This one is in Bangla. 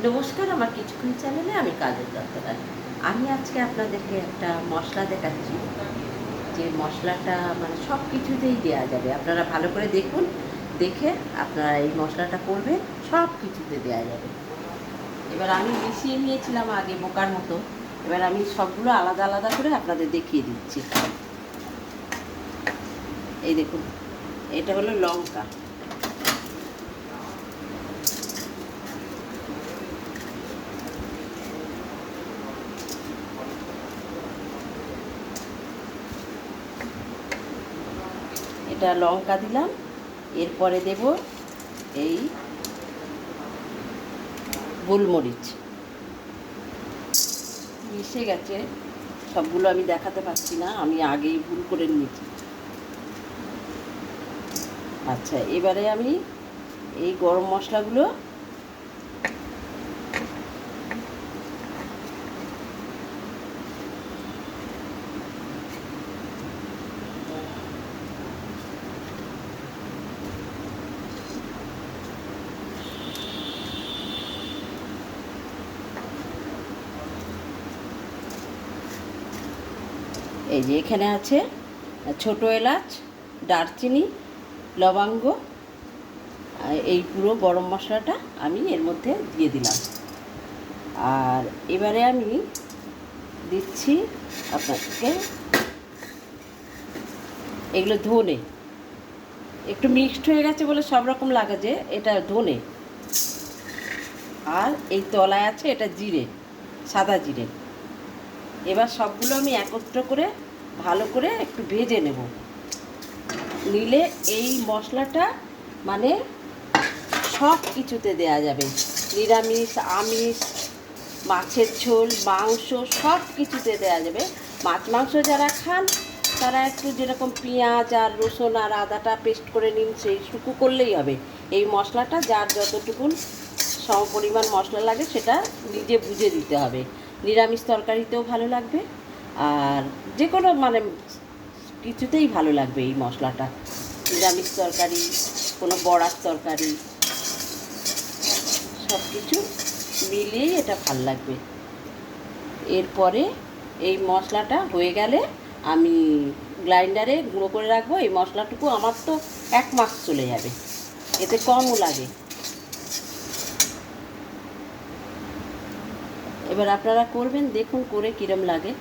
নমস্কার, আমার কিছুক্ষণ চ্যানেলে আমি কাজল দত্তরায়। আমি আজকে আপনাদেরকে একটা মশলা দেখাচ্ছি, যে মশলাটা মানে সব কিছুতেই দেওয়া যাবে। আপনারা ভালো করে দেখুন, দেখে আপনারা এই মশলাটা করবেন, সব কিছুতে দেওয়া যাবে। এবার আমি মিশিয়ে নিয়েছিলাম আগে বোকার মতো, এবার আমি সবগুলো আলাদা আলাদা করে আপনাদের দেখিয়ে দিচ্ছি। এই দেখুন, এটা হলো লঙ্কা, এটা লঙ্কা দিলাম। এরপরে দেব এই গোলমরিচ, মিশে গেছে সবগুলো, আমি দেখাতে পারছি না, আমি আগেই ভুল করে নিয়েছি। আচ্ছা, এবারে আমি এই গরম মশলাগুলো এই যে এখানে আছে ছোট এলাচ, দারচিনি, লবঙ্গ, এই পুরো গরম মশলাটা আমি এর মধ্যে দিয়ে দিলাম। আর এবারে আমি দিচ্ছি আপনাকে এগুলো ধনে, একটু মিক্সড হয়ে গেছে বলে সব রকম লাগে, যে এটা ধনে। আর এই তলায় আছে এটা জিরে, সাদা জিরে। এবার সবগুলো আমি একত্র করে ভালো করে একটু ভেজে নেব। নিলে এই মশলাটা মানে সব কিছুতে দেয়া যাবে, নিরামিষ, আমিষ, মাছের ঝোল, মাংস, সব কিছুতে দেয়া যাবে। মাছ মাংস যারা খান তারা একটু যেরকম পেঁয়াজ আর রসুন আর আদাটা পেস্ট করে নিন, সেইটুকু করলেই হবে। এই মশলাটা যার যতটুকুন সমপরিমাণ মশলা লাগে সেটা নিজে বুঝে দিতে হবে। নিরামিষ তরকারিতেও ভালো লাগবে, আর যে কোনো মানে কিছুতেই ভালো লাগবে এই মশলাটা। নিরামিষ তরকারি, কোনো বড়ার তরকারি, সব কিছু মিলিয়েই এটা ভাল লাগবে। এরপরে এই মশলাটা হয়ে গেলে আমি গ্রাইন্ডারে গুঁড়ো করে রাখবো। এই মশলাটুকু আমার তো 1 মাস চলে যাবে, এতে কমও লাগে। এবার আপনারা করবেন, দেখুন করে কীরম লাগে।